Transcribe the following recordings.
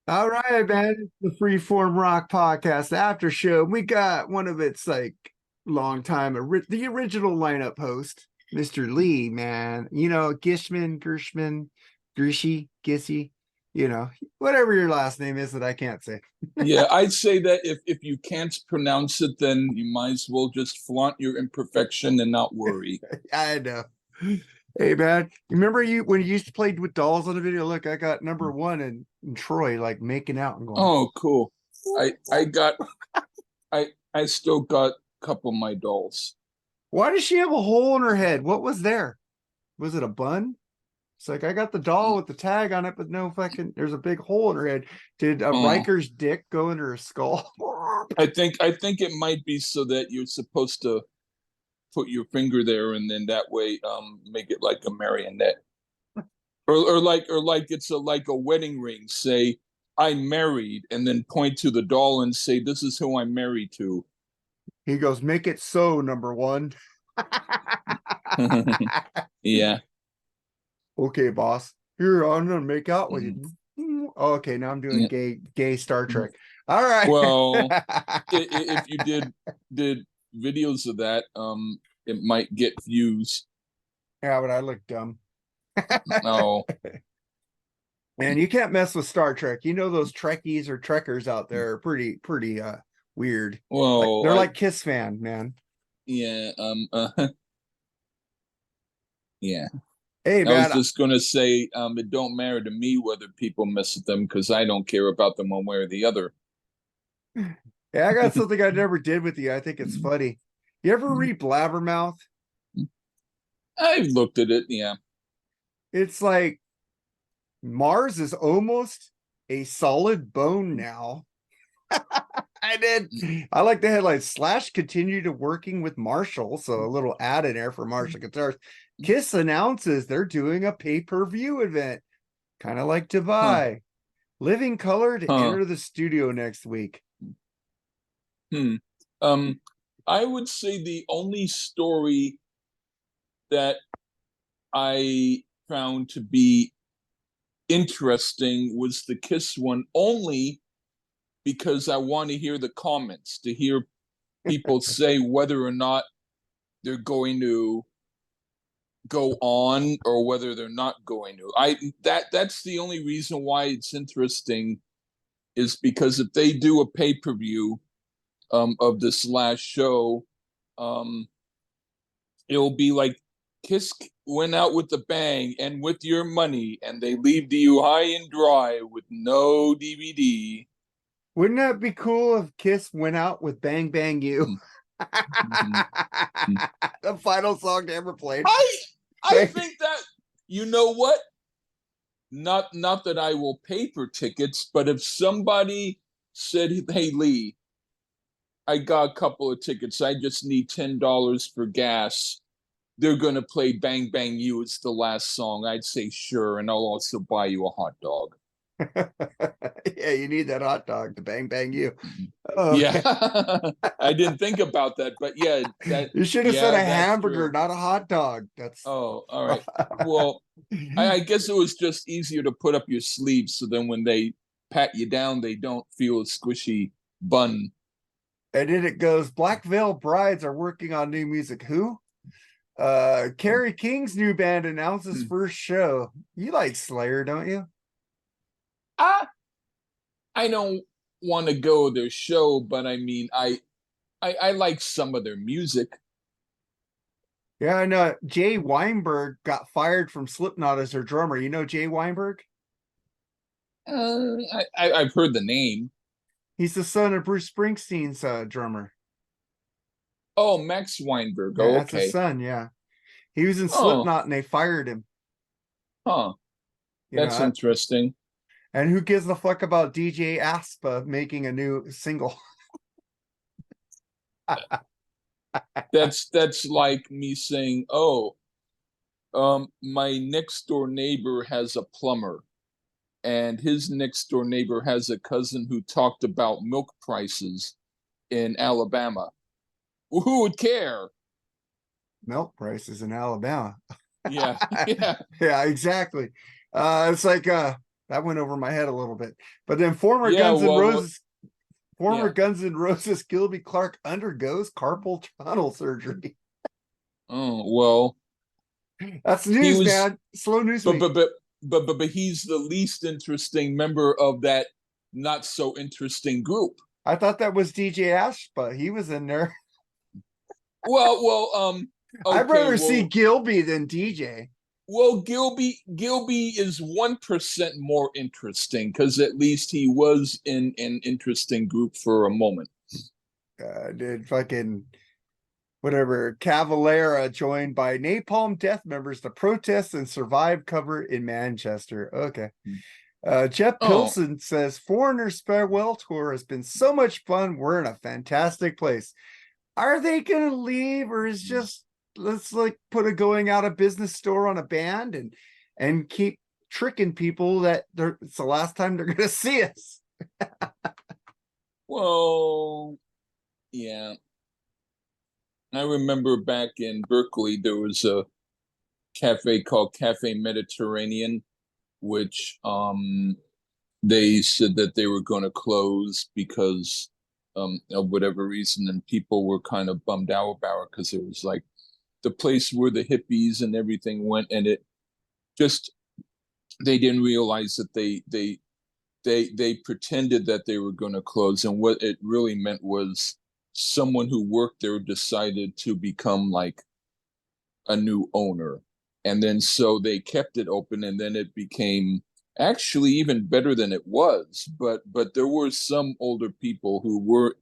All right, man. The Freeform Rock Podcast after show. We got one of its like long time the original lineup host, Mr. Lee, man. Gershman, Grishy, Gissy, whatever your last name is that I can't say. Yeah, I'd say that if you can't pronounce it, then you might as well just flaunt your imperfection and not worry. I know. Hey, man. Remember you when you used to play with dolls on the video? Look, I got number one in Troy, like making out and going. Oh, cool. I got I still got a couple of my dolls. Why does she have a hole in her head? What was there? Was it a bun? It's like I got the doll with the tag on it, but no fucking. There's a big hole in her head. Did a Oh, Riker's dick go in her skull? I think it might be so that you're supposed to put your finger there and then that way make it like a marionette. Or like it's like a wedding ring. Say I'm married and then point to the doll and say this is who I'm married to. He goes, make it so, number one. Yeah. Okay, boss. Here, I'm gonna make out with Mhm. you. Okay, now I'm doing Yeah. gay Star Mhm. Trek. All right. Well, if you did videos of that, it might get views. Yeah, but I look dumb. Oh, Man, you can't mess with Star Trek. You know those Trekkies or Trekkers out there are pretty weird. Like well, they're like Kiss fan, man. yeah, yeah. Hey I was man, just gonna say, it don't matter to me whether people mess with them because I don't care about them one way or the other. yeah, I got something I never did with you. I think it's funny. You ever read Blabbermouth? I've looked at it, yeah. It's like Mars is almost a solid bone now. I did. I like the headline slash continue to working with Marshall. So a little ad in there for Marshall Guitars. Kiss announces they're doing a pay-per-view event, kind of like Huh, Dubai. Living Color to huh. enter the studio next week. Hmm. Um, I would say the only story that I found to be interesting was the Kiss one, only because I want to hear the comments, to hear people say whether or not they're going to go on or whether they're not going to. That's the only reason why it's interesting is because if they do a pay-per-view of this last show, um, it'll be like Kiss went out with a bang and with your money, and they leave you high and dry with no DVD. Wouldn't that be cool if Kiss went out with Bang Bang You? Mm-hmm. The final song they ever played. I I Bang. think that you know what? Not that I will pay for tickets, but if somebody said, "Hey Lee, I got a couple of tickets. I just need $10 for gas." They're gonna play "Bang Bang You." It's the last song. I'd say sure, and I'll also buy you a hot dog. Yeah, you need that hot dog to Bang Bang You. Oh, Yeah, I didn't think about that, but you should have said yeah, a that's hamburger, true. not a hot dog. That's Oh, all right. Well, I guess it was just easier to put up your sleeves, so then when they pat you down, they don't feel a squishy bun. and then it goes, Black Veil Brides are working on new music. Who? Kerry King's new band announces first show. You like Slayer, don't you? I I don't want to go to their show, but I mean, I like some of their music. Yeah, I know. Jay Weinberg got fired from Slipknot as their drummer. You know Jay Weinberg? I've heard the name. He's the son of Bruce Springsteen's drummer. Oh, Max Weinberg. Yeah, Oh, that's his okay. son. Yeah, he was in Oh, Slipknot and they fired him. huh. You That's know, interesting. and who gives a fuck about DJ Aspa making a new single? That's like me saying, "Oh, my next door neighbor has a plumber, and his next door neighbor has a cousin who talked about milk prices in Alabama. Who would care?" Milk prices in Alabama. Yeah, yeah. Yeah, exactly. It's like That went over my head a little bit. But then former Yeah, Guns N' well, Roses, former yeah. Guns N' Roses Gilby Clarke undergoes carpal tunnel surgery. Oh, well, That's he news, was, man. Slow news but week. but but but he's the least interesting member of that not so interesting group. I thought that was DJ Ash, but he was in there. I'd Okay, rather see Gilby than DJ. Gilby is 1% more interesting because at least he was in an interesting group for a moment. Did fucking whatever Cavalera joined by Napalm Death members to protest and survive cover in Manchester. Okay. Jeff Oh, Pilson says Foreigner's farewell tour has been so much fun. We're in a fantastic place. Are they gonna leave, or is just let's like put a going out of business store on a band and keep tricking people that it's the last time they're gonna see us? well, yeah. I remember back in Berkeley, there was a cafe called Cafe Mediterranean, which they said that they were going to close because of whatever reason, and people were kind of bummed out about it because it was like the place where the hippies and everything went, and it just they didn't realize that they pretended that they were going to close, and what it really meant was someone who worked there decided to become like a new owner, and then so they kept it open, and then it became actually even better than it was. But there were some older people who were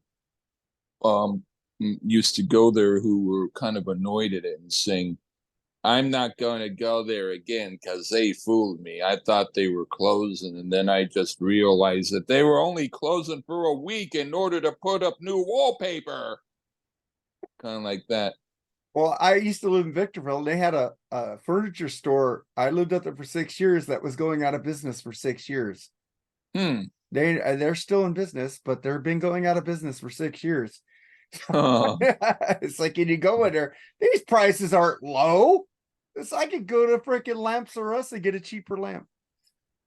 um used to go there who were kind of annoyed at it and saying, I'm not going to go there again because they fooled me. I thought they were closing, and then I just realized that they were only closing for a week in order to put up new wallpaper. Kind of like that. Well, I used to live in Victorville. And they had a furniture store. I lived up there for 6 years that was going out of business for 6 years. Hmm. They're still in business, but they've been going out of business for 6 years. Huh. It's like, can you go in there? These prices aren't low. It's I could go to freaking Lamps or Us and get a cheaper lamp.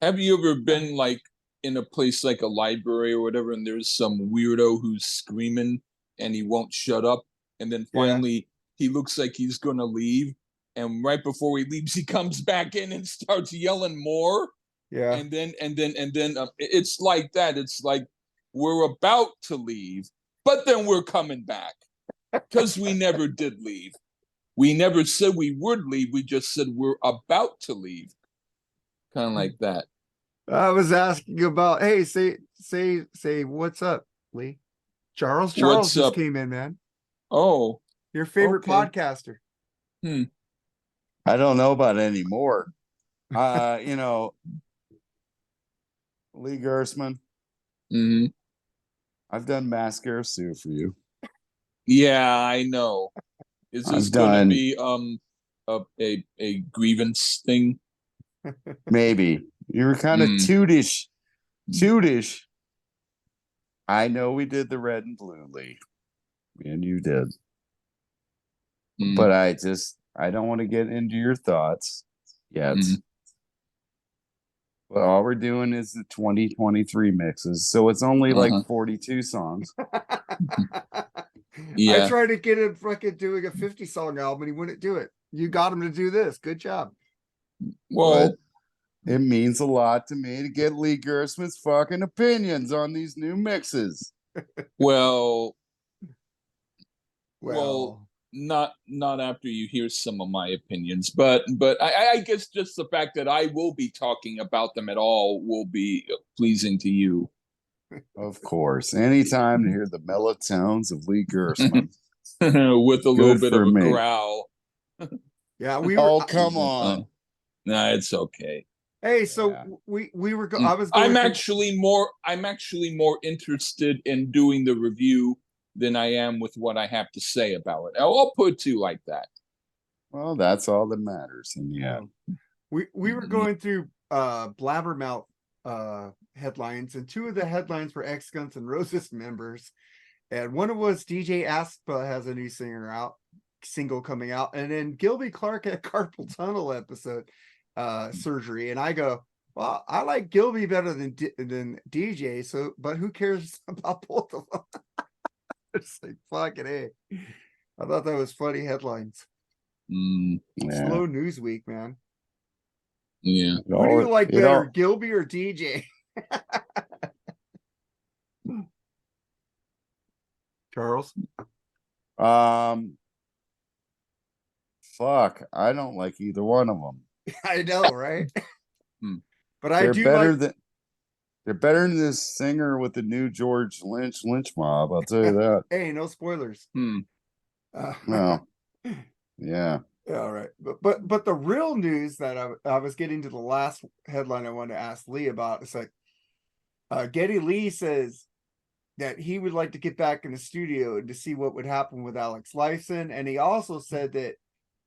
Have you ever been like in a place like a library or whatever, and there's some weirdo who's screaming and he won't shut up, and then Yeah, finally he looks like he's gonna leave, and right before he leaves, he comes back in and starts yelling more, yeah. and then it's like that. It's like we're about to leave, but then we're coming back because we never did leave. We never said we would leave. We just said we're about to leave, kind of like that. I was asking about, hey, say what's up, Lee? Charles What's just up? came in, man. Oh, Your favorite okay. podcaster. Hmm. I don't know about anymore. Lee Gersman, Hmm. I've done Mascara Sue for you. Yeah, I know. Is this I've going to done be a grievance thing? maybe. You were kind of Hmm. tootish. I know we did the red and blue, Lee, and you did. Hmm. But I don't want to get into your thoughts yet. Hmm. But all we're doing is the 2023 mixes. So it's only like Uh-huh. 42 songs. I Yeah. tried to get him fucking doing a 50 song album and he wouldn't do it. You got him to do this. Good job. But Well, it means a lot to me to get Lee Gersman's fucking opinions on these new mixes. well, well, Well, not after you hear some of my opinions, but I guess just the fact that I will be talking about them at all will be pleasing to you. Of course. Anytime to hear the mellow tones of Lee Gersman. With a little Good bit of for a me. growl. yeah, we were Oh, come on. Nah, it's okay. hey, so Yeah. we were I was I'm going through actually more interested in doing the review than I am with what I have to say about it. I'll put it to you like that. Well, that's all that matters in the end. we were going through Blabbermouth headlines, and two of the headlines were ex Guns N' Roses members, and one was DJ Aspa has a new single coming out, and then Gilby Clarke had carpal tunnel episode surgery, and I go, Well, I like Gilby better than DJ. So, but who cares about both of them? It's like fucking A. I thought that was funny headlines. Yeah. Slow news week, man. Yeah. Who do you like better, all, Gilby or DJ? Charles? fuck, I don't like either one of them. I know, right? Hmm. But I They're do better like than they're better than this singer with the new George Lynch mob. I'll tell you that. Hey, no spoilers. Hmm. Well, yeah. All right, but the real news that I was getting to the last headline I wanted to ask Lee about. It's like Geddy Lee says that he would like to get back in the studio and to see what would happen with Alex Lifeson, and he also said that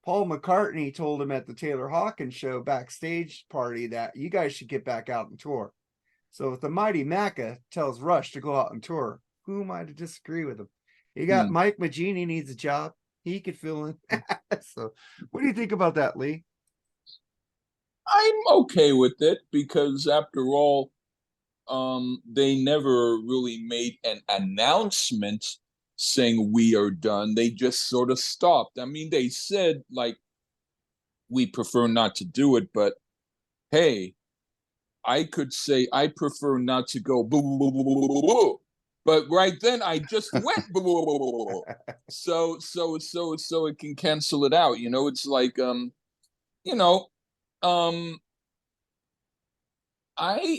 Paul McCartney told him at the Taylor Hawkins show backstage party that you guys should get back out and tour. So if the mighty Macca tells Rush to go out and tour, who am I to disagree with him? You got Mike Magini needs a job. He could fill in. So what do you think about that, Lee? I'm okay with it because after all, they never really made an announcement saying we are done. They just sort of stopped. I mean, they said like we prefer not to do it, but hey, I could say I prefer not to go boo, boo, boo, boo, boo, boo. But right then I just went boo, boo, boo, boo, boo. So it can cancel it out. You know, it's like you know, um I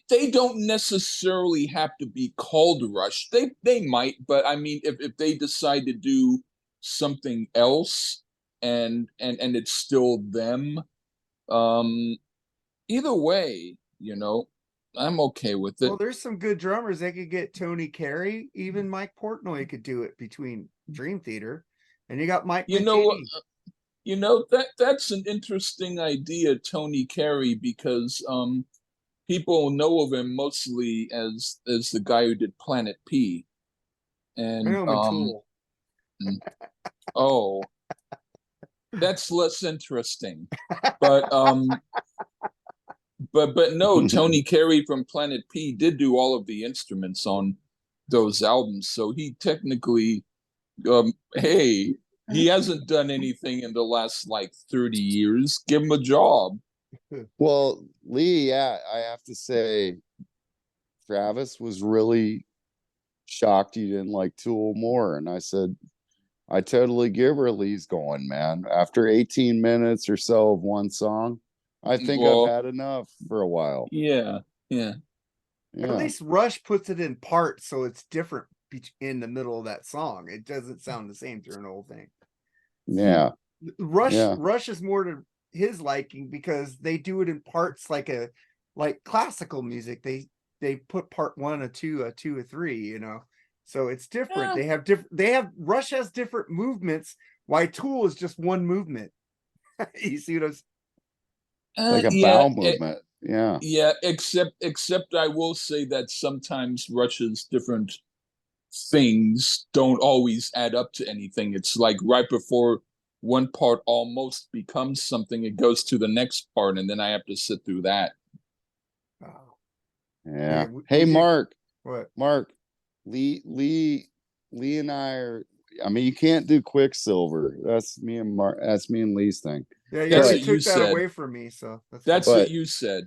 they don't necessarily have to be called Rush. They might, but I mean if they decide to do something else and it's still them, um either way, you know, I'm okay with it. Well, there's some good drummers. They could get Tony Carey, even Mike Portnoy could do it between Dream Theater, and you got Mike You know, Magini. that's an interesting idea, Tony Carey, because people know of him mostly as the guy who did Planet P. I And know him in Tool. oh, that's less interesting. But but no, Tony Carey from Planet P did do all of the instruments on those albums, so he technically hey, he hasn't done anything in the last like 30 years. Give him a job. Well, Lee, yeah, I have to say, Travis was really shocked you didn't like Tool more. And I said, I totally give her Lee's going, man. After 18 minutes or so of one song, I think I've Well, had enough for a while. yeah, yeah. At Yeah. least Rush puts it in parts, so it's different in the middle of that song. It doesn't sound the same through an whole thing. Yeah. Yeah. Rush is more to his liking because they do it in parts like classical music. They put part one, a two, a three, you know. So it's different. Yeah. They have Rush has different movements, why Tool is just one movement. You see what I'm saying? Like a Yeah, bowel movement. Yeah. yeah. Except I will say that sometimes Russia's different things don't always add up to anything. It's like right before one part almost becomes something, it goes to the next part, and then I have to sit through that. Oh, Yeah. we Hey, did- Mark. what? Mark, Lee and I are, I mean, you can't do Quicksilver. That's me and Mark. That's me and Lee's thing. Yeah, you That's already what you took that said. away from me, so That's fine. what But- you said.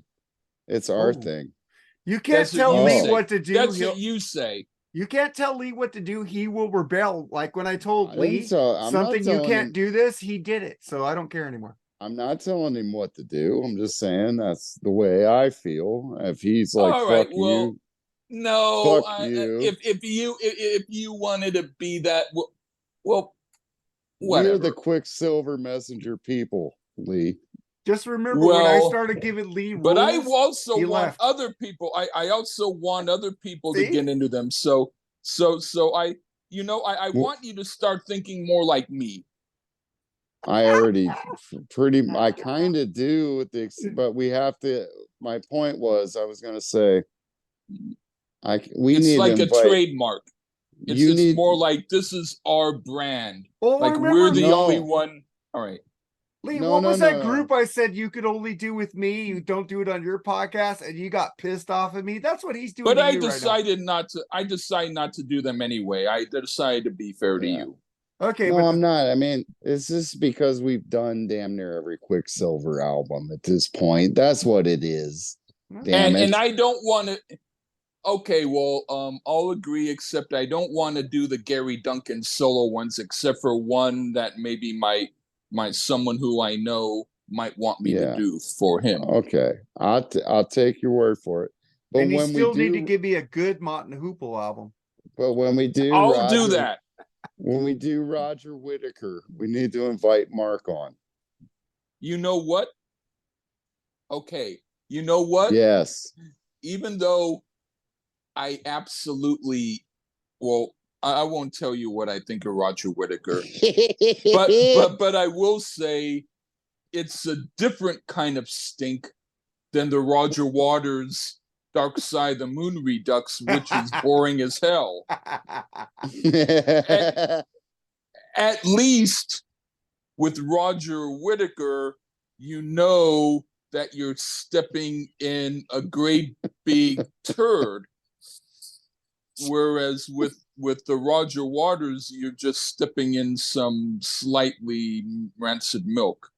It's our Oh. thing. You can't That's what tell you Lee say. what to do. That's what you say. You can't tell Lee what to do. He will rebel. Like when I told I Lee didn't tell- I'm not something you telling can't him- do this, he did it. So I don't care anymore. I'm not telling him what to do. I'm just saying that's the way I feel. If he's like, All right, fuck well, you, no, fuck you. if you wanted to be that, well, We are whatever. the Quicksilver messenger people, Lee. Just remember when I Well, started giving Lee rules, But I also he want left. other people. I also want other people to See? get into them. So I, you know, I Well- want you to start thinking more like me. I already I kind of do with but we have to. My point was, I was going to say, we It's need like to a invite. trademark. You It's need more like this is our brand. Well, Like remember, we're the No. only one. All right. Lee, No, what no, was no, that no. group I said you could only do with me? You don't do it on your podcast, and you got pissed off at me. That's what he's doing But to I you right now. decided not to. I decided not to do them anyway. I decided to be fair to Yeah. you. Okay, No, but I'm not. I mean, it's just because we've done damn near every Quicksilver album at this point. That's what it is. Damn And it. I don't want to. Okay, well, I'll agree. Except I don't want to do the Gary Duncan solo ones, except for one that maybe my someone who I know might want me to Yeah. do for him. Okay. I'll take your word for it. But and you when we still need to do give me a good Mott and Hoople album. when we do I'll do that. when we do Roger Whittaker, we need to invite Mark on. You know what? Okay, you know what? Yes. Even though I absolutely, well, I won't tell you what I think of Roger Whittaker, but I will say it's a different kind of stink than the Roger Waters Dark Side of the Moon Redux, which is boring as hell. At least with Roger Whittaker, you know that you're stepping in a great big turd. Whereas with the Roger Waters, you're just stepping in some slightly rancid milk.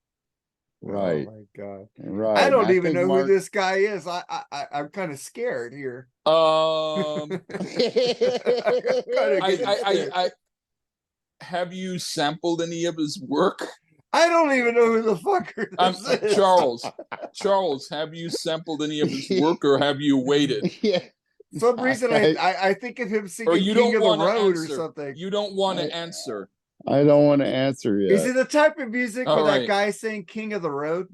Right. Oh my god. Right. I don't And even think know Mark who this guy is. I'm kind of scared here. Um, Kinda getting scared. I have you sampled any of his work? I don't even know who the fucker this is. Charles, have you sampled any of his work, or have you waited? Yeah. Some reason I think of him Or singing you King don't of the want to Road or answer? something. You don't want I- to answer. I don't want to answer Is yet. it the type of music All where that right. guy saying King of the Road?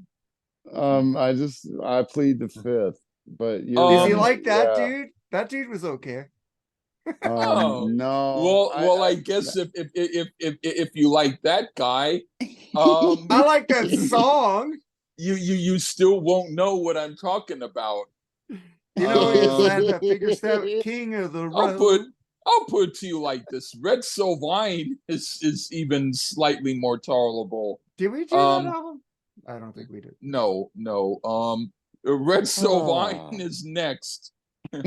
I plead the fifth, but you're Is he Um, like that yeah. dude? That dude was okay. Oh, No, I guess if you like that guy, I like that song. you still won't know what I'm talking about. You know, he just had Um, that figure step, King of the I'll put Road. I'll put it to you like this: Red Sylvine is even slightly more tolerable. Did we do that album? I don't think we did. No, no. Red Sylvine Ah. is next. We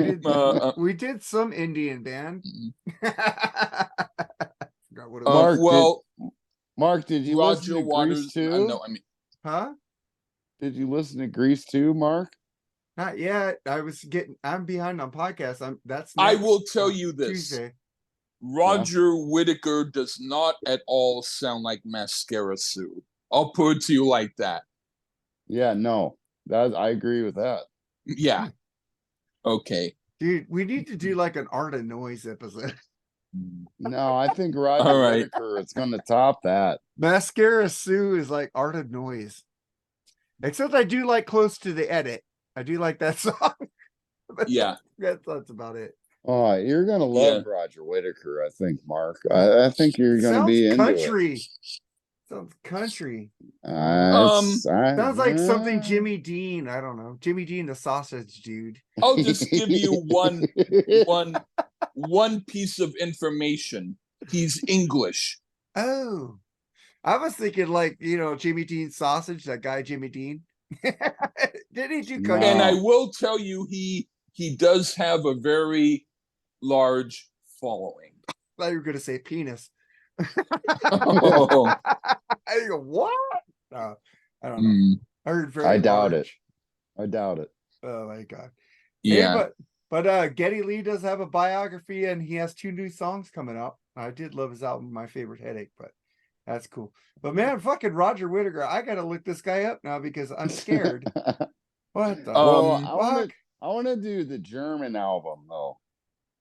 did. Uh, We did some Indian band. Forgot what it was. Mark, well, Mark, did you listen Roger to Grease Waters. 2? No, I mean, Huh? Did you listen to Grease 2, Mark? Not yet. I'm behind on podcasts. That's I next, will tell you this: Tuesday. Roger Whittaker does not at all sound like Mascara Sue. I'll put it to you like that. Yeah, no. That I agree with that. Yeah. Okay. Dude, we need to do like an Art of Noise episode. No, I think Roger All right. Whittaker is going to top that. Mascara Sue is like Art of Noise. Except I do like Close to the Edit. I do like that song. Yeah. That's about it. Oh, you're going to love Roger Whittaker, I think, Mark. I think you're going to be into country. Sounds country. it. Sounds like something Jimmy Dean. I don't know. Jimmy Dean, the sausage dude. I'll just give you one piece of information. He's English. Oh, I was thinking like, Jimmy Dean sausage, that guy Jimmy Dean. Did he do country? And I will tell you, he does have a very large following. I thought you were going to say penis. Oh. I go, what? No, I don't know. I heard very I doubt large. it. I doubt it. Oh my god. Yeah. Hey, but Geddy Lee does have a biography and he has 2 new songs coming up. I did love his album, My Favorite Headache, but that's cool. But man, fucking Roger Whittaker, I gotta look this guy up now because I'm scared. What the fuck? I want to do the German album though,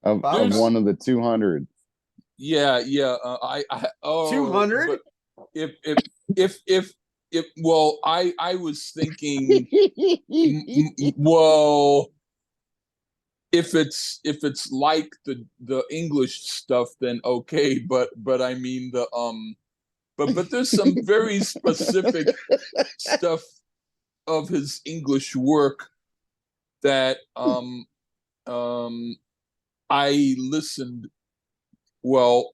of There's- one of the 200. Yeah. 200? If well, I was thinking, well, if it's like the English stuff, then okay. But I mean but there's some very specific stuff of his English work that I listened. Well,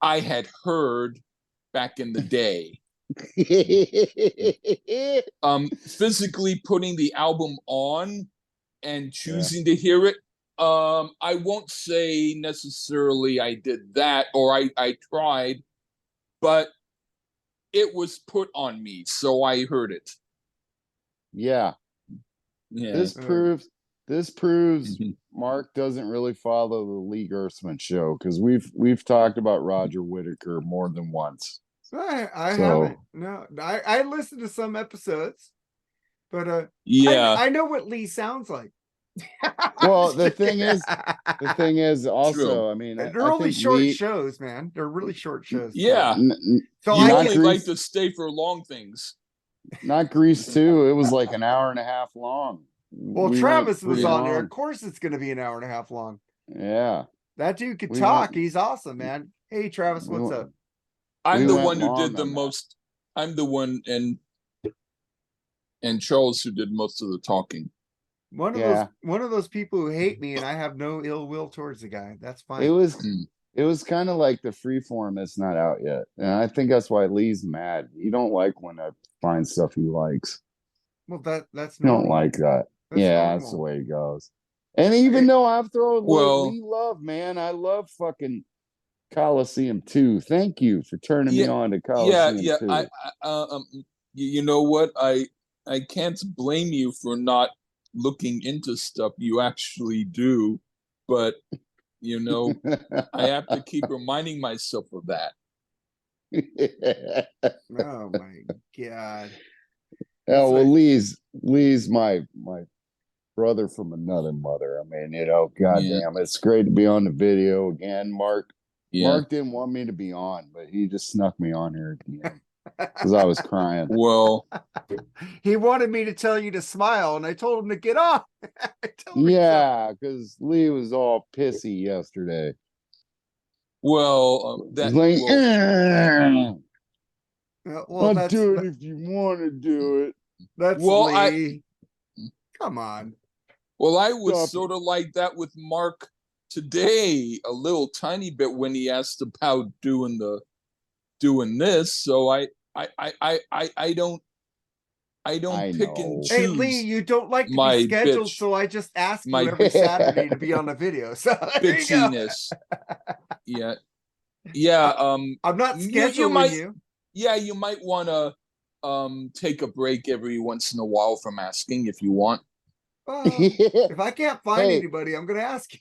I had heard back in the day. Physically putting the album on and choosing to hear it. I won't say necessarily I did that or I tried, but it was put on me, so I heard it. Yeah. Yeah. This proves Mhm. Mark doesn't really follow the Lee Gersman show, because we've talked about Roger Whittaker more than once. I So- haven't. No, I listened to some episodes, but Yeah. I know what Lee sounds like. Well, the thing is also, I mean, they're I only think short Lee, shows, man. They're really short shows. too. Yeah. So You I not only can, like Grease, to stay for long things. not Grease 2. It was like an hour and a half long. well, We went Travis was pretty on there. long. Of course, it's going to be an hour and a half long. Yeah. That dude could We talk. went- He's awesome, man. Hey, Travis, We what's went- up? I'm We the went one who long did the on that. most. I'm the one and Charles who did most of the talking. One of Yeah. those people who hate me, and I have no ill will towards the guy. That's fine. It was Mm. it was kind of like the freeform that's not out yet. And I think that's why Lee's mad. He don't like when I find stuff he likes. Well, that's He don't normal. like that. That's Yeah, that's the normal. way it goes. And even though I've thrown Well- Lee love, man, I love fucking Coliseum 2. Thank you for turning me Yeah, on to Yeah, Coliseum yeah. 2. You know what? I can't blame you for not looking into stuff you actually do, but you know, I have to keep reminding myself of that. Oh my god. Oh, well, like- Lee's my brother from another mother. I mean, Yeah. goddamn, it's great to be on the video again. Mark Yeah. didn't want me to be on, but he just snuck me on here again because I was crying. Well, He wanted me to tell you to smile, and I told him to get off. I told him Yeah, because Lee was all pissy yesterday. that He's like, well, so. Well, I'll do it if you want to do it. that's Well, Lee. Come on. well, I was Stop it. sort of like that with Mark today, a little tiny bit when he asked about doing this. So I don't I pick and know. choose. Hey, Lee, you don't like to my be scheduled, bitch. so I just ask you My- every Saturday to be on the video. So there you go. Bitchiness. Yeah. Yeah. I'm not you scheduling might you. yeah, you might want to take a break every once in a while from asking if you want. Well, if I can't find Hey. anybody, I'm going to ask you.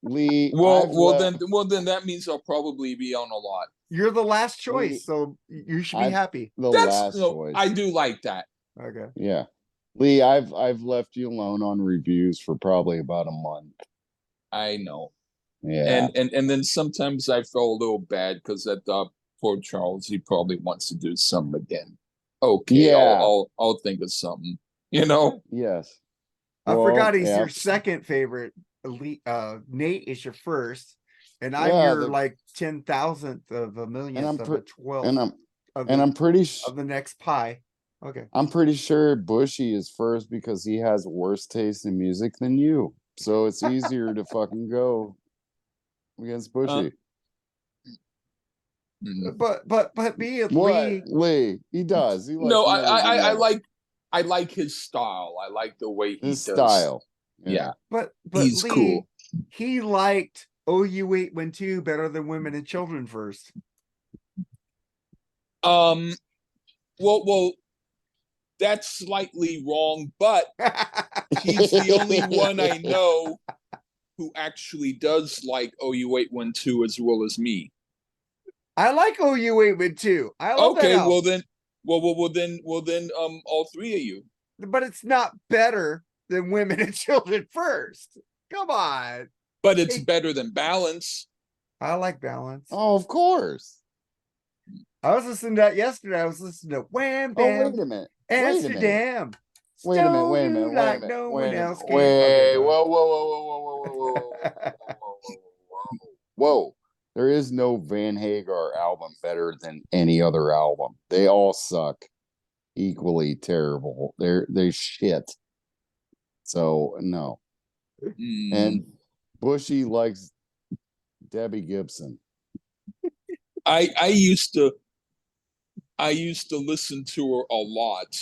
Lee, Well then that means I'll probably be on a lot. You're the last choice, Lee, so you should be I've- happy. the That's last no, choice. I do like that. Okay. Yeah. Lee, I've left you alone on reviews for probably about a month. I know. Yeah. And then sometimes I felt a little bad because I thought poor Charles, he probably wants to do something again. Okay, Yeah. I'll think of something. You know? Yes. I Well, forgot he's yeah. your second favorite. Nate is your first, and I'm Yeah, your like 10,000th of a millionth of a 12th and I'm of, and the, I'm pretty of the next pie. Okay. I'm pretty sure Bushy is first because he has worse taste in music than you. So it's easier to fucking go against Bushy. Mhm. But me and What? Lee, Lee, he does. He likes No, more than I you. I like his style. I like the way he His does. style. Yeah. but He's Lee, cool. he liked OU812 better than Women and Children first. Well, that's slightly wrong, but he's the only one I know who actually does like OU812 as well as me. I like OU812. I love that Okay, album, well then, all three of you. but it's not better than Women and Children first. Come on. But it's Hey. better than Balance. I like Balance. Oh, of course. I was listening to that yesterday. I was listening to Wham Oh, Bam wait a minute. Amsterdam. Wait a minute. Stole Wait a you minute. like Wait a minute. no Wait one a else minute. can. Wait. Okay, go Whoa, whoa, whoa, whoa, whoa, whoa, whoa, whoa. Whoa. There is no Van Hagar album better than any other album. They all suck equally terrible. They're shit. So no. Mm. And Bushy likes Debbie Gibson. I used to I used to listen to her a lot,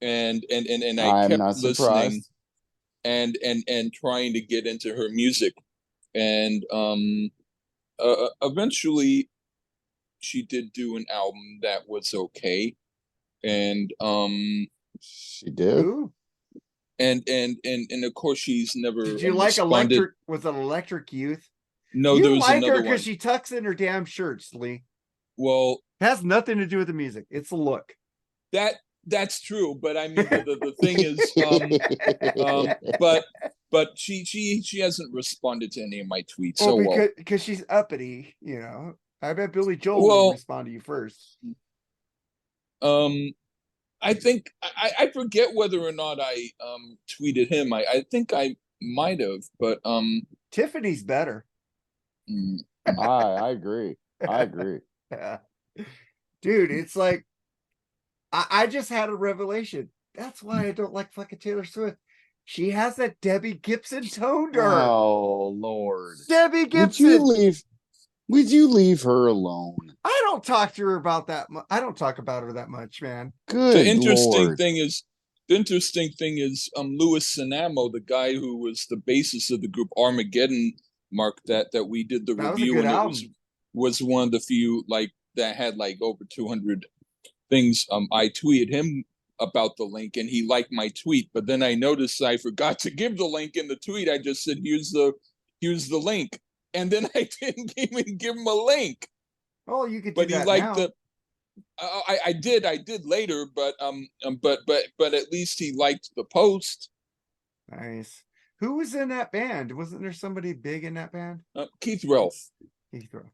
and I I'm kept not listening surprised. and trying to get into her music, and eventually she did do an album that was okay, and She did. Ooh, and of course she's never did you like responded. Electric with an Electric Youth? No, there You was like her another because one. she tucks in her damn shirts, Lee. Well, It has nothing to do with the music. It's the look. that that's true, but I mean the thing is, but she hasn't responded to any of my tweets. Well, So well, because she's uppity, you know. I bet Billy Joel would well, respond to you first. um, I think I forget whether or not I tweeted him. I think I might have, but Tiffany's better. mm, I agree. I agree. Dude, it's like I just had a revelation. That's why I don't like fucking Taylor Swift. She has that Debbie Gibson tone to her. Oh Lord. Debbie Would you Gibson. leave would you leave her alone? I don't talk to her about that. I don't talk about her that much, man. the Good interesting Lord. thing is the interesting thing is Louis Sinamo, the guy who was the basis of the group Armageddon, Mark, that we did the That was a review, good and it album. was one of the few like that had like over 200 things. I tweeted him about the link and he liked my tweet, but then I noticed I forgot to give the link in the tweet. I just said here's the link, and then I didn't even give him a link. Oh, you could do But he that liked now. the I did later, but at least he liked the post. Nice. Who was in that band? Wasn't there somebody big in that band? Keith Relf, Heathrow.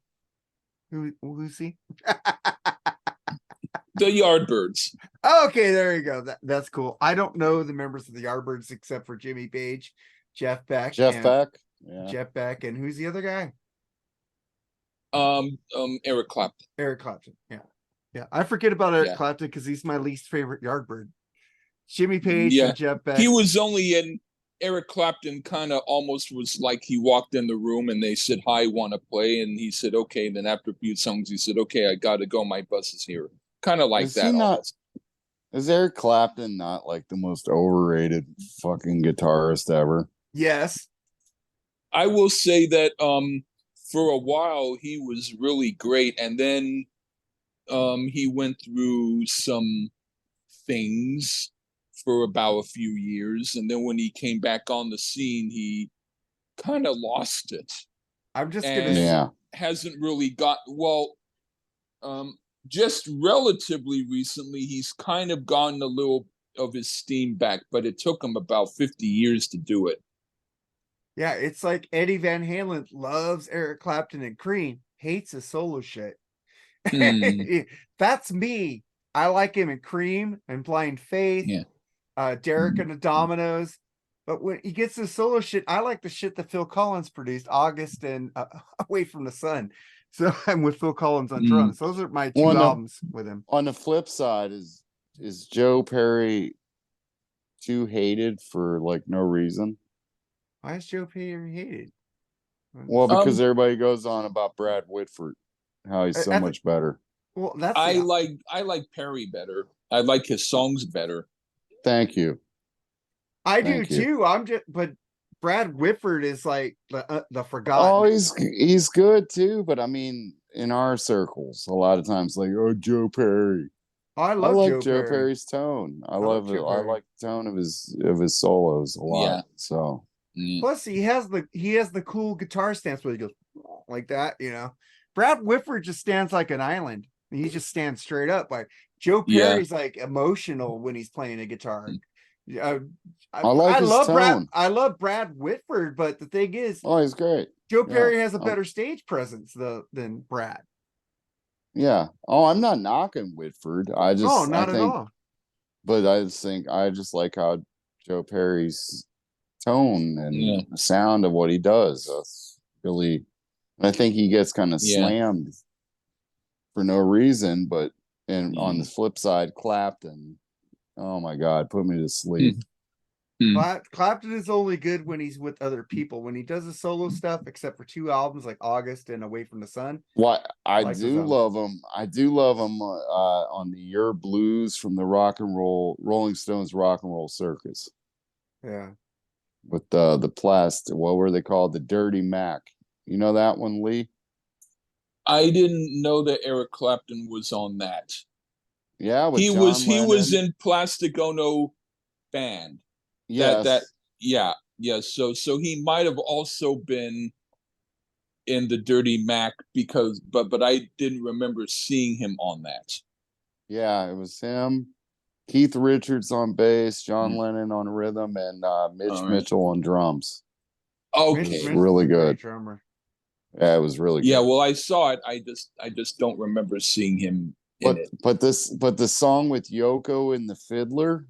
Who's he? the Yardbirds. Okay, there you go. That's cool. I don't know the members of the Yardbirds except for Jimmy Page, Jeff Beck, Jeff and Beck. Yeah. Jeff Beck, and who's the other guy? Eric Clapton. Eric Clapton. Yeah. Yeah. I forget about Eric Yeah, Clapton because he's my least favorite Yardbird. Jimmy Page yeah. and Jeff He Beck. was only in. Eric Clapton kind of almost was like he walked in the room and they said, "Hi, want to play?" And he said, "Okay." And then after a few songs, he said, "Okay, I got to go. My bus is here." Kind of like Is he that not almost. is Eric Clapton not like the most overrated fucking guitarist ever? Yes. I will say that for a while he was really great, and then he went through some things for about a few years, and then when he came back on the scene, he kind of lost it I'm just gonna and Yeah. hasn't really got well. Um, just relatively recently, he's kind of gotten a little of his steam back, but it took him about 50 years to do it. yeah, it's like Eddie Van Halen loves Eric Clapton and Cream, hates his solo shit. Hmm. That's me. I like him in Cream and Blind Faith, Yeah. Derek and the Dominoes. But when he gets his solo shit, I like the shit that Phil Collins produced, August and Away from the Sun. So I'm with Phil Collins on Mm. drums. Those are my two One of albums with him. on the flip side is Joe Perry too hated for like no reason? Why is Joe Perry hated? Well, because Um, everybody goes on about Brad Whitford, how he's so much better. Well, that's I like Perry better. I like his songs better. Thank you. I do Thank you. too. But Brad Whitford is like the Oh, forgotten. he's good too, but I mean, in our circles, a lot of times like, oh, Joe Perry. I I love like Joe Joe Perry. Perry's tone. I love love it. Joe I Perry. like the tone of his solos a lot. Yeah. So Mm. Plus, he has the cool guitar stance where he goes like that. You know, Brad Whitford just stands like an island. He just stands straight up. Like Joe Yeah. Perry's like emotional when he's playing a guitar. Uh, I like I his love tone. I love Brad Whitford, but the thing is, Oh, he's great. Joe Yeah. Perry has a better stage presence than Brad. Yeah. Oh, I'm not knocking Whitford. I Oh, just I not at think, all. but I just like how Joe Perry's tone Yeah. and sound of what he does. That's really, I think he gets kind of Yeah. slammed for no reason. But and on the Mm. flip side, Clapton, oh my God, put me to sleep. Hmm. Clapton is only good when he's with other people. When he does his solo stuff, except for 2 albums like August and Away from the Sun. What I like those do albums. love him. I do love him on the Your Blues from the Rolling Stones Rock and Roll Circus Yeah. with the plastic. What were they called? The Dirty Mac. You know that one, Lee? I didn't know that Eric Clapton was on that. Yeah, with He was John he was Lennon. in Plastic Ono Band. That Yes. yeah. So he might have also been in the Dirty Mac because but I didn't remember seeing him on that. Yeah, it was him. Keith Richards on bass, John Hmm. Lennon on rhythm, and Mitch All right. Mitchell on drums. Mitch Okay. It's Mitchell's really a great good. drummer. Yeah, it was really Yeah, good. well I saw it. I just don't remember seeing him in it. But the song with Yoko and the fiddler.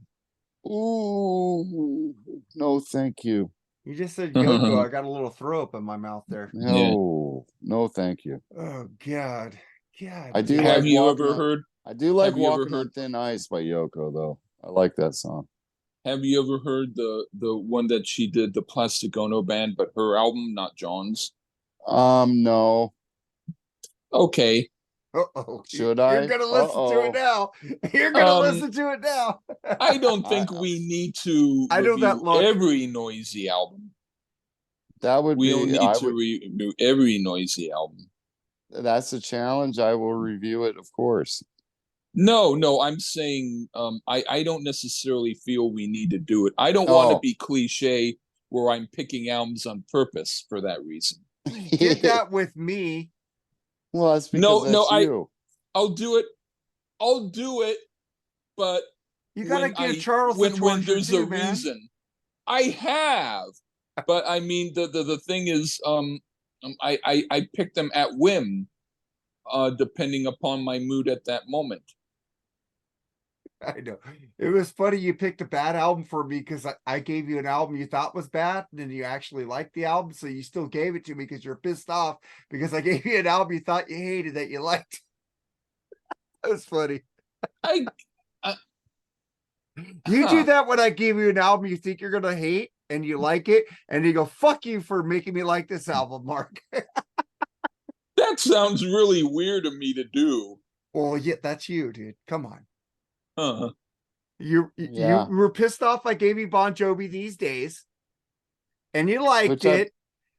Ooh, no, thank you. You just said Yoko. I got a little throw up in my mouth there. Yeah. No, no, thank you. Oh God. God I do damn. like Have you walking ever on. heard I do like have you ever walking on heard thin ice by Yoko, though. I like that song. have you ever heard the one that she did, the Plastic Ono Band, but her album, not John's? No. Okay. Uh-oh. Should You're I? gonna listen to it Uh-oh. now. You're gonna Um listen to it now. I don't I think we need to I know that review look. every noisy album. that would We don't be. need I to would. review every noisy album. That's a challenge. I will review it, of course. No, I'm saying I don't necessarily feel we need to do it. I don't want to Oh, be cliche where I'm picking albums on purpose for that reason. You did that with me. well, that's because No, that's you. I'll do it. I'll do it, but You gotta give Charles the when torture there's a too, man. reason. I have, but I mean the thing is I pick them at whim, depending upon my mood at that moment. I know. It was funny you picked a bad album for me because I gave you an album you thought was bad, and then you actually liked the album, so you still gave it to me because you're pissed off because I gave you an album you thought you hated that you liked. That was funny. I, I You do huh. that when I give you an album you think you're gonna hate and you like it, and you go, fuck you for making me like this album, Mark. That sounds really weird of me to do. Well, yeah, that's you, dude. Come on. Huh. You Yeah, were pissed off I gave you Bon Jovi these days, and you liked which I it,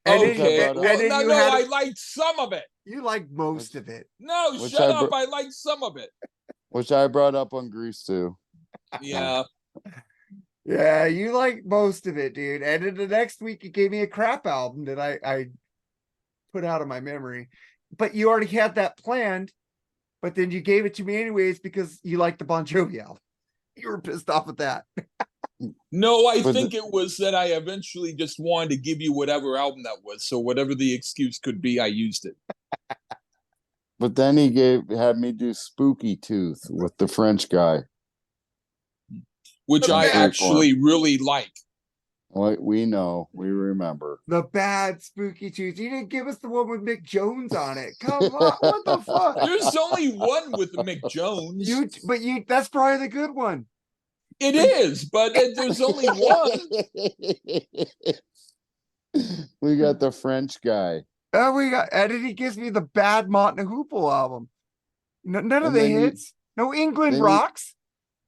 and which I then Okay. brought up. and Well, then you no, had I liked some of it. you liked most Which of it. No, which shut I up. br- I liked some of it. which I brought up on Grease too. Yeah. Yeah, you like most of it, dude. And then the next week you gave me a crap album that I put out of my memory. But you already had that planned, but then you gave it to me anyways because you liked the Bon Jovi album. You were pissed off at that. No, I But think it was that I eventually just wanted to give you whatever album that was. So whatever the excuse could be, I used it. but then he had me do Spooky Tooth with the French guy Which The on I bad, Freeform. actually really like. We know, we remember. the bad spooky tooth. You didn't give us the one with Mick Jones on it. Come on, what the fuck? There's only one with Mick Jones. But that's probably the good one. It is, but there's only one. We got the French guy. Oh, and then he gives me the bad Mott and Hoople album. None of And the then hits. No England then you rocks.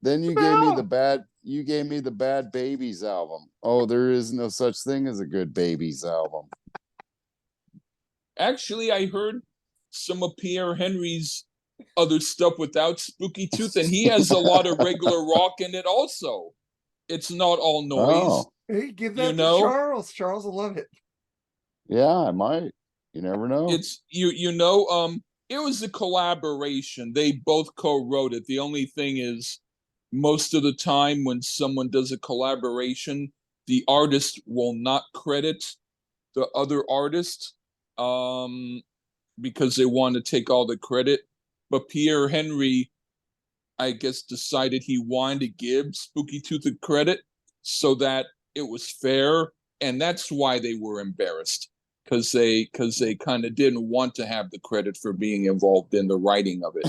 then you What the gave me hell? the bad you gave me the Bad Babies album. Oh, there is no such thing as a good Babies album. Actually, I heard some of Pierre Henry's other stuff without Spooky Tooth, and he has a lot of regular rock in it also. It's not all noise, Oh, Hey, give you that to know? Charles. Charles will love it. yeah, I might. You never know. It's it was a collaboration. They both co-wrote it. The only thing is most of the time when someone does a collaboration, the artist will not credit the other artist because they want to take all the credit. But Pierre Henry, I guess, decided he wanted to give Spooky Tooth the credit so that it was fair, and that's why they were embarrassed because they kind of didn't want to have the credit for being involved in the writing of it.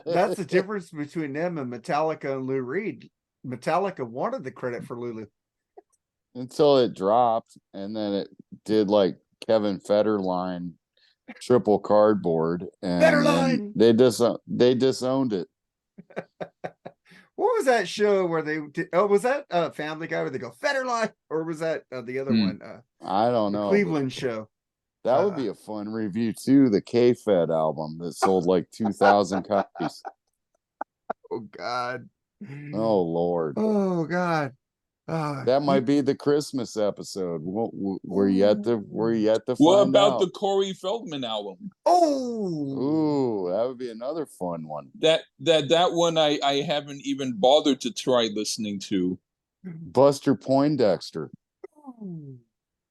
That's the difference between them and Metallica and Lou Reed. Metallica wanted the credit for Lulu. until it dropped, and then it did like Kevin Federline triple cardboard, and then Federline. they disowned it. What was that show where they did? Oh, was that Family Guy where they go Federline, or was that the other Hmm. one? I don't The know, but Cleveland show. that would be a fun review too. The K-Fed album that sold like 2,000 copies. Oh God. Oh Lord, Oh God. that might be the Christmas episode. We're yet to What find about out. the Corey Feldman album? Oh. Ooh, that would be another fun one. That one I haven't even bothered to try listening to. Buster Poindexter.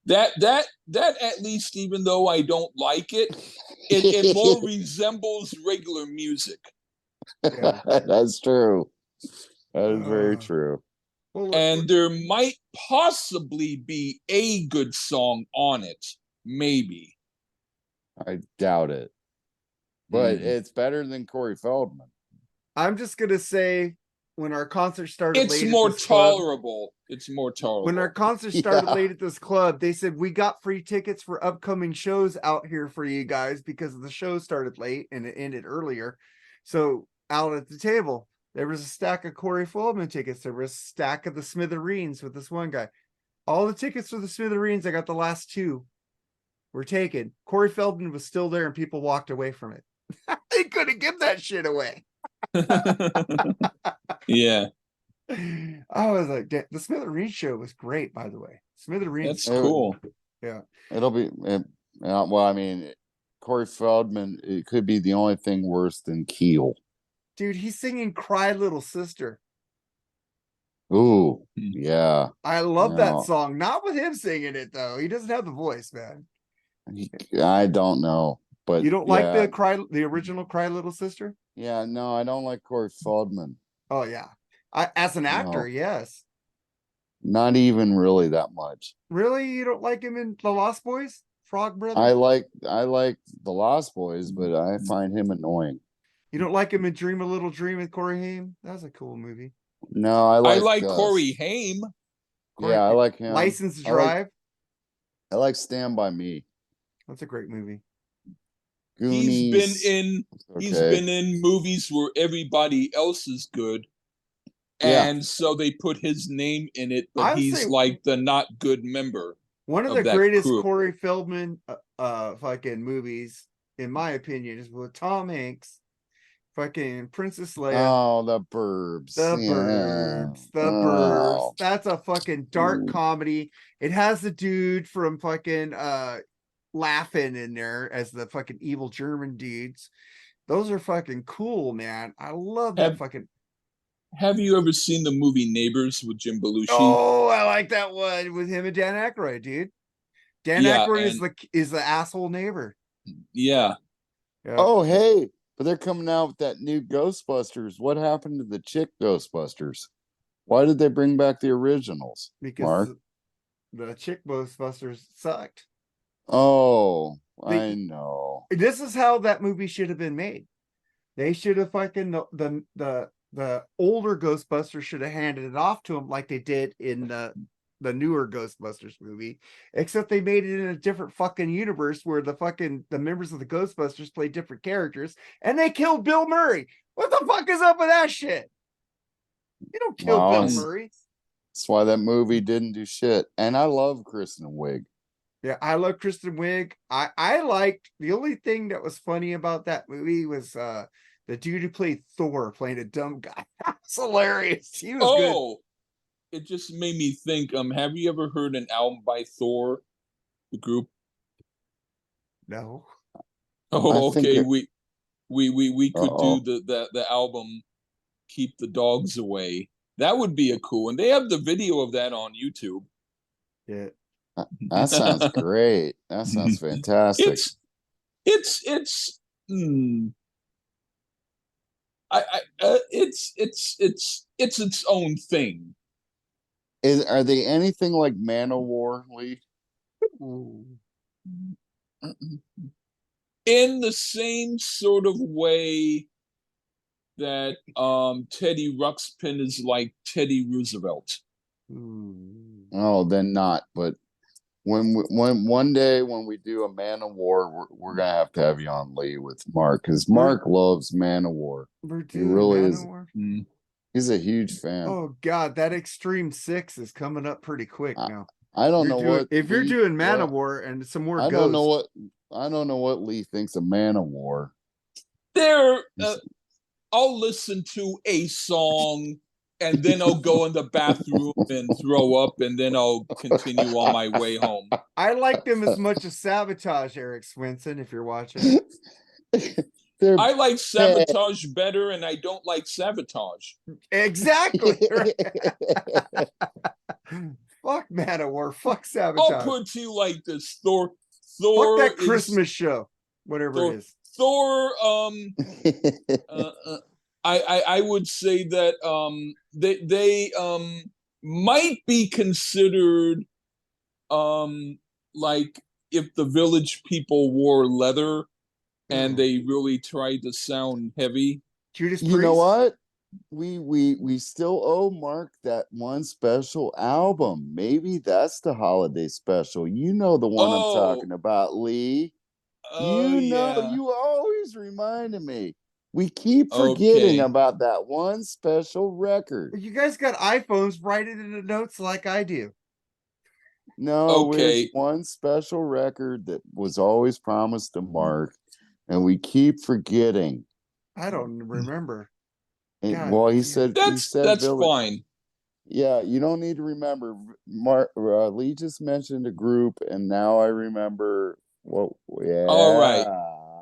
That at least, even though I don't like it, it more resembles regular music. Yeah. That's true. That is very true. Well, And there might possibly be a good song on it, maybe. I doubt it. But it's better than Corey Feldman. I'm just gonna say when our concert started It's late more at this club, tolerable. It's more tolerable. when our concert started Yeah. late at this club, they said we got free tickets for upcoming shows out here for you guys because the show started late and it ended earlier. So out at the table, there was a stack of Corey Feldman tickets. There was a stack of the Smithereens with this one guy. All the tickets for the Smithereens, I got the last two, were taken. Corey Feldman was still there and people walked away from it. They couldn't give that shit away. Yeah, I was like, the Smithereens show was great, by the way. Smithereens, that's cool. yeah. It'll be well, I mean, Corey Feldman, it could be the only thing worse than Keel. Dude, he's singing Cry Little Sister. Ooh, yeah. I love that No. song. Not with him singing it, though. He doesn't have the voice, man. I don't know. But You don't like the original Cry Little Sister? Yeah, no, I don't like Corey Feldman. Oh, yeah. As an actor, No. yes. Not even really that much. Really? You don't like him in The Lost Boys? Frog Brother? I like the Lost Boys, but I find him annoying. You don't like him in Dream a Little Dream with Corey Haim? That was a cool movie. No, I like Corey Haim. Yeah, I like him. License to Drive. I like Stand By Me. That's a great movie. Goonies. He's been in movies where everybody else is good. And so they put his name in it, but he's like the not good member. One of the greatest Corey Feldman fucking movies, in my opinion, is with Tom Hanks, fucking Princess Leia. Oh, The Burbs. The Burbs. That's a fucking dark comedy. It has the dude from fucking Laughing in there as the fucking evil German dudes. Those are fucking cool, man. I love that fucking. Have you ever seen the movie Neighbors with Jim Belushi? Oh, I like that one with him and Dan Aykroyd, dude. Dan Aykroyd is the asshole neighbor. Yeah. Oh, hey, but they're coming out with that new Ghostbusters. What happened to the chick Ghostbusters? Why did they bring back the originals? Because the chick Ghostbusters sucked. Oh, I know. This is how that movie should have been made. They should have fucking the older Ghostbusters should have handed it off to him like they did in the newer Ghostbusters movie, except they made it in a different fucking universe where the members of the Ghostbusters play different characters and they killed Bill Murray. What the fuck is up with that shit? You don't kill Bill Murray. That's why that movie didn't do shit. And I love Kristen Wiig. Yeah, I love Kristen Wiig. I liked the only thing that was funny about that movie was the dude who played Thor playing a dumb guy. That's hilarious. He was good. It just made me think. Have you ever heard an album by Thor, the group? No. Oh, okay. We could do the album "Keep the Dogs Away." That would be a cool one. They have the video of that on YouTube. Yeah. That sounds great. That sounds fantastic. It's its own thing. Are they anything like Manowar, Lee? In the same sort of way that Teddy Ruxpin is like Teddy Roosevelt. Oh, then not. But when one day when we do a Man of War, we're gonna have to have you on, Lee, with Mark, because Mark loves Man of War. We're He doing really Man is. of War. He's a huge fan. Oh God, that Extreme 6 is coming up pretty quick I- now. I don't You're know doing- what if you're Lee- doing Man of what- War and some more I don't know Ghost. what Lee thinks of Man of War. There, I'll listen to a song and then I'll go in the bathroom and throw up, and then I'll continue on my way home. I like them as much as Sabotage, Eric Swinson, if you're watching. I like Sabotage better, and I don't like Sabotage. Exactly. Fuck Man of War. Fuck Sabotage. I'll put to you like this: Thor Fuck that is Christmas show, whatever it is. Thor. I would say that they might be considered like if the Village People wore leather and they really tried to sound heavy. Judas You know Priest? what? We still owe Mark that one special album. Maybe that's the holiday special. You know the one I'm talking about, Lee. You know, Yeah. you always reminded me. We keep forgetting about that one special record. You guys got iPhones, write it in the notes like I do. No, there's one special record that was always promised to Mark, and we keep forgetting. I don't remember. Well, he said that's Village. fine. Yeah, you don't need to remember. Mark Lee just mentioned a group, and now I remember. Well, yeah. All right.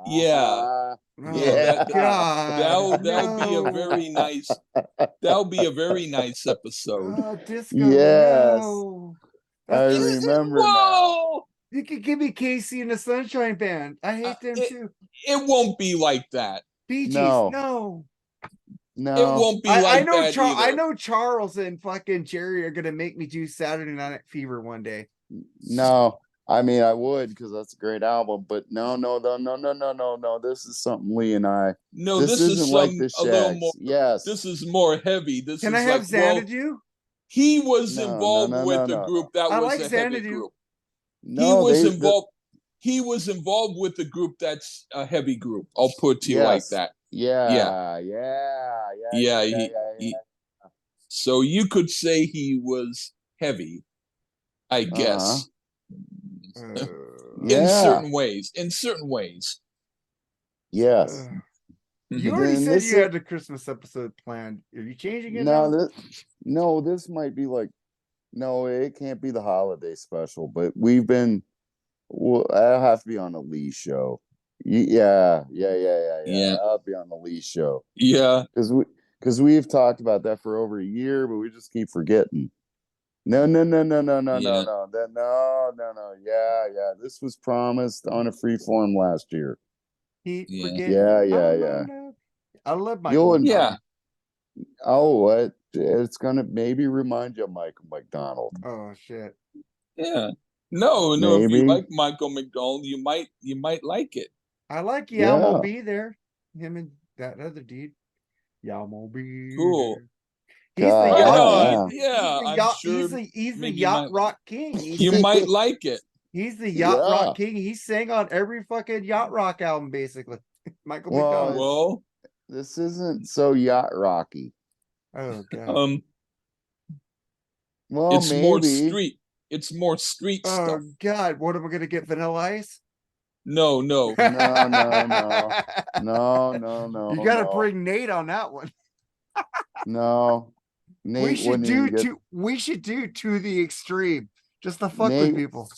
Yeah. God, that'll be a very nice. That'll be a very nice episode. Oh, disco. Yes, No. I remember now. You could give me Casey and the Sunshine Band. I hate them too. It won't be like that. Bee Gees, No. It won't be like that either. I know Charles and fucking Jerry are gonna make me do Saturday Night Fever one day. No, I mean I would, because that's a great album. But no. This is something Lee and I. No, this isn't like the a little Shags. more. Yes, this is more heavy. Can I have Xanadu? He was involved with a group that was like a Xanadu. heavy group. No, he was involved with a group that's a heavy group. I'll put it to you like that. Yeah. So you could say he was heavy, I guess. In certain ways. Yes. You already said you had the Christmas episode planned. Are you changing it now? This might be like, no, it can't be the holiday special, but we've been, I'll have to be on the Lee show. Yeah. I'll be on the Lee show. Yeah. Because we've talked about that for over a year, but we just keep forgetting. No. Yeah. This was promised on a freeform last year. Yeah. I love Michael. Oh, what? It's gonna maybe remind you of Michael McDonald. Oh shit. Yeah. No. Maybe. If you like Michael McDonald, you might like it. I like Yalmo B there. Him and that other dude. Yalmo B. Cool. He's the yacht. He's the yacht rock king. You might like it. He's the yacht rock king. He sang on every fucking yacht rock album, basically. Michael McDonald. Well, this isn't so yacht rocky. Oh god. Well, it's maybe. more street. It's more street stuff. Oh god, what am I gonna get? Vanilla Ice? No. No. You gotta bring Nate on that one. No. Nate we should do To the Extreme. Just to fuck with people.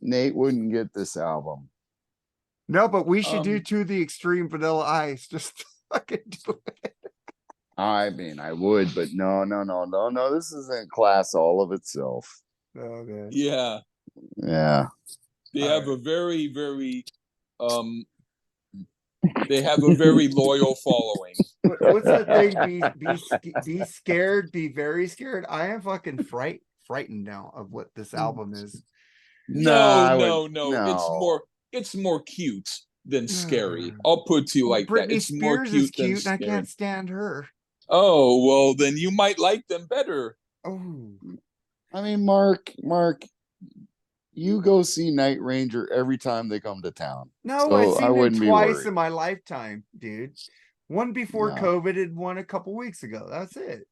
Nate wouldn't get this album. No, but we should do To the Extreme Vanilla Ice. Just fucking do it. I mean, I would, but no. This isn't class all of itself. Oh, man. Yeah. They have a very, very they have a very loyal following. What's the thing? Be scared, be very scared. I am fucking frightened now of what this album is. No. It's more cute. than scary. I'll put it to you Well, like that. Britney It's more Spears is cute than cute, and I scary. can't stand her. Oh, well, then you might like them better. Oh, I mean, Mark, you go see Night Ranger every time they come to town. no, I So I seen them wouldn't be twice worried. in my lifetime, dude. One before No. COVID and one a couple weeks ago. That's it.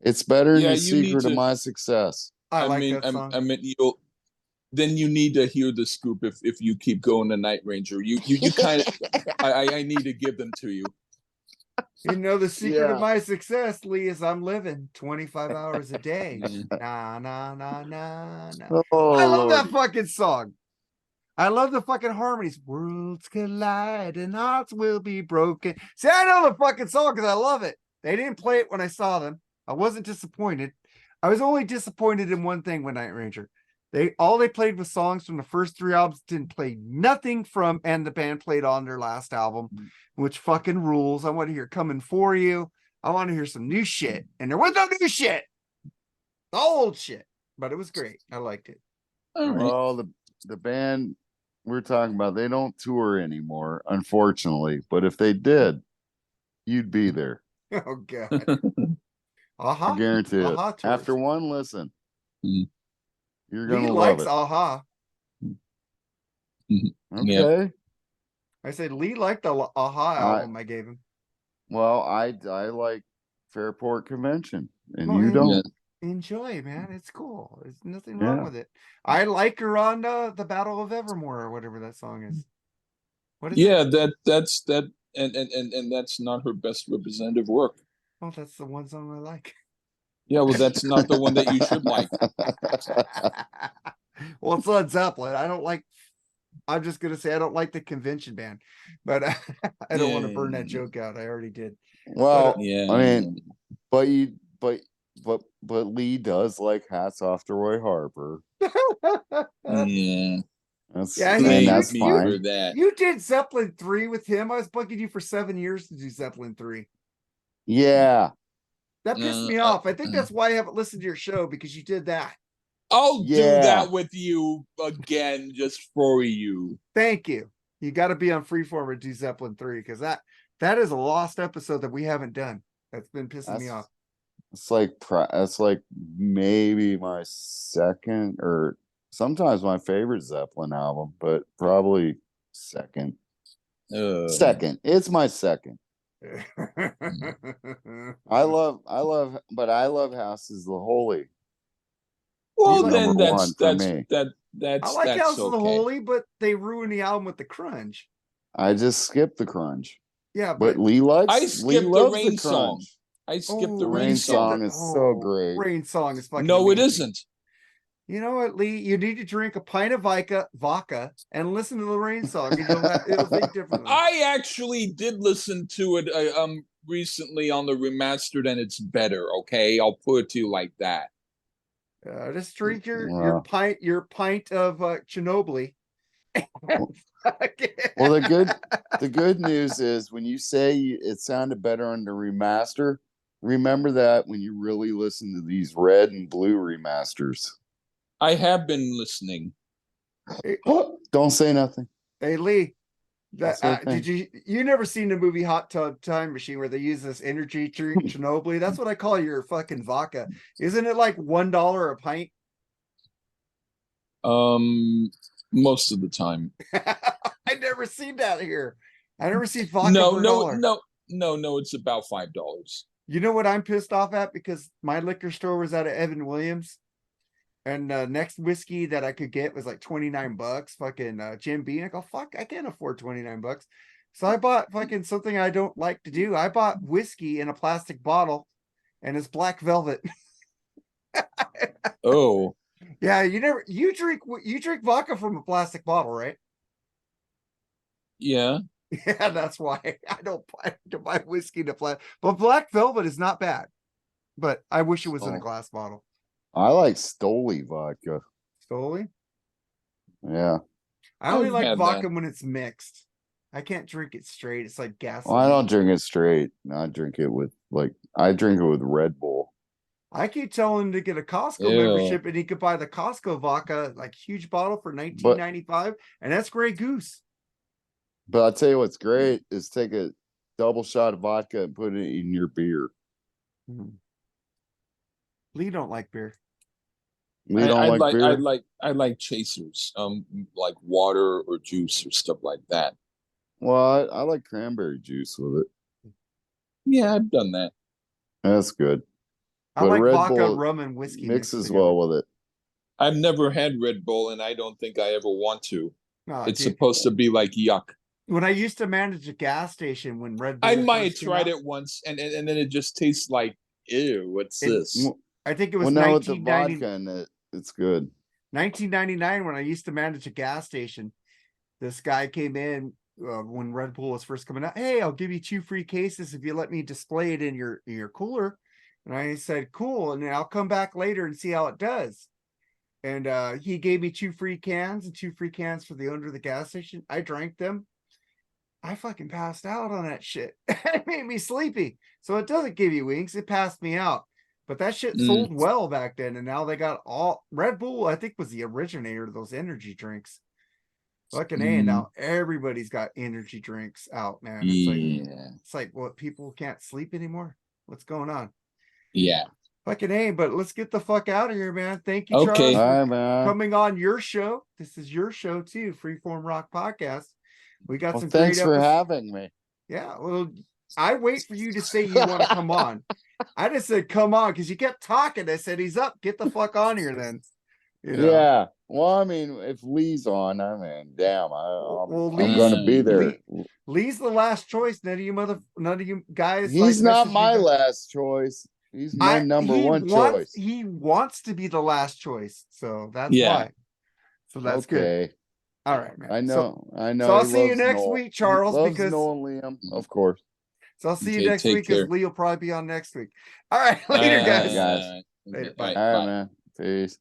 It's better than Yeah, the you need secret of to. my success. I like mean, that song. I mean, you'll. Then you need to hear the scoop if you keep going to Night Ranger. You kind of. I need to give them to you. You know, the secret of Yeah. my success, Lee, is I'm living 25 hours a day. Yeah. Nah, nah, nah, nah, nah. Oh, I love that Lordy. fucking song. I love the fucking harmonies. Worlds collide and hearts will be broken. See, I know the fucking song because I love it. They didn't play it when I saw them. I wasn't disappointed. I was only disappointed in one thing with Night Ranger. They played was songs from the first 3 albums, didn't play nothing from, and the band played on their last album, which fucking rules. I want to hear Coming For You. I want to hear some new shit. And there was no new shit. Old shit. But it was great. I liked it. All right. Well, the band we're talking about, they don't tour anymore, unfortunately. But if they did, you'd be there. Oh god. I guarantee it. Aha tours. After one listen, Mhm. you're Lee gonna love likes it. Aha. Yeah. Okay. I said Lee liked the Aha album I gave him. Well, I like Fairport Convention, and Well, you don't. enjoy, man. It's cool. There's nothing Yeah. wrong with it. I like her on the Battle of Evermore or whatever that song is. What is Yeah, it? that's that, and that's not her best representative work. Oh, that's the one song I like. Yeah, well, that's not the one that you should like. Well, it's Led Zeppelin. I don't like. I'm just gonna say I don't like the convention band, but I don't want to burn that joke out. I already did. Well, Yeah, I mean, but you, but Lee does like Hats Off to Roy Harper. yeah. That's Yeah, and that's me fine. for that. You did Zeppelin 3 with him. I was bugging you for 7 years to do Zeppelin 3. Yeah, That pissed me off. I think that's why I haven't listened to your show, because you did that. I'll do Yeah. that with you again just for you. Thank you. You got to be on Freeform and do Zeppelin 3, because that is a lost episode that we haven't done. That's been pissing me off. it's like maybe my second or sometimes my favorite Zeppelin album, but probably second. Second, it's my second. I love House is the Holy. Well, He's then number one for me. I like that's House of the okay. Holy, but they ruined the album with the crunge. I just skipped the crunge. Yeah, But Lee loves the loves Rain the song. crunge. I skipped the The Rain Rain song. song is so great. Rain song is fucking No, it amazing. isn't. You know what, Lee? You need to drink a pint of vodka and listen to the Rain song, and it'll think differently. I actually did listen to it recently on the remastered, and it's better. Okay, I'll put it to you like that. Just drink your pint of Chernobyl. Well, the good news is when you say it sounded better on the remaster, remember that when you really listen to these red and blue remasters. I have been listening. Don't say nothing. Hey Lee, okay. did you never seen the movie Hot Tub Time Machine where they use this energy drink Chernobyl? That's what I call your fucking vodka. Isn't it like $1 a pint? Most of the time. I never seen that here. I never seen vodka for $1. No. It's about $5. You know what I'm pissed off at? Because my liquor store was out of Evan Williams, and next whiskey that I could get was like $29. Fucking Jim Beam. I go, fuck, I can't afford $29. So I bought fucking something I don't like to do. I bought whiskey in a plastic bottle, and it's black velvet. Oh. Yeah, you drink vodka from a plastic bottle, right? Yeah. Yeah, that's why I don't buy whiskey to plastic. But black velvet is not bad. But I wish it was in a glass bottle. I like Stoli vodka. Stoli? Yeah. I only like vodka when it's mixed. I can't drink it straight. It's like gasoline. Well, I don't drink it straight. I drink it with Red Bull. I keep telling him to get a Costco Ew. membership and he could buy the Costco vodka, like huge bottle for $19.95, and that's Grey Goose. But I'll tell you what's great is take a double shot of vodka and put it in your beer. Lee don't like beer. We don't like beer. I like chasers, like water or juice or stuff like that. Well, I like cranberry juice with it. Yeah, I've done that. That's good. I But like Red vodka, Bull rum, and whiskey mixes together. well with it. I've never had Red Bull, and I don't think I ever want to. Oh, It's dude. supposed to be like yuck. When I used to manage a gas station when Red Bull I might have first came tried out, it once, and then it just tastes like ew. What's this? I think it was Well, now with the 1990 vodka in it, it's good. 1999 when I used to manage a gas station. This guy came in when Red Bull was first coming out. Hey, I'll give you 2 free cases if you let me display it in your cooler. And I said, cool. And then I'll come back later and see how it does. And he gave me 2 free cans and 2 free cans for the owner of the gas station. I drank them. I fucking passed out on that shit. It made me sleepy. So it doesn't give you winks. It passed me out. But that shit sold well back then. And now they got all Red Bull, I think, was the originator of those energy drinks. Fucking A, and now everybody's got energy drinks out, man. It's like what, people can't sleep anymore? What's going on? Yeah. Fucking A, but let's get the fuck out of here, man. Thank you, Okay. Charles, All for right, man. coming on your show. This is your show too, Freeform Rock Podcast. We got Well, some thanks great for episodes. having me. Yeah, well, I wait for you to say you want to come on. I just said come on because you kept talking. I said he's up. Get the fuck on here then. You know? Yeah. Well, I mean, if Lee's on, I mean, damn, I'm Lee's, gonna be there. Lee's the last choice. None of you guys. He's like, not message me my back. last choice. He's my number one choice. He wants to be the last choice, so that's Yeah. why. So that's good. Okay. All right, man. I know. So I'll he see you loves next Noel. week, Charles. He loves Because Noel and Liam, of course. so I'll see you Okay, next take week because care. Lee will probably be on next week. All right, later, guys. guys. Later, All bye. right, All right, bye. man. Peace.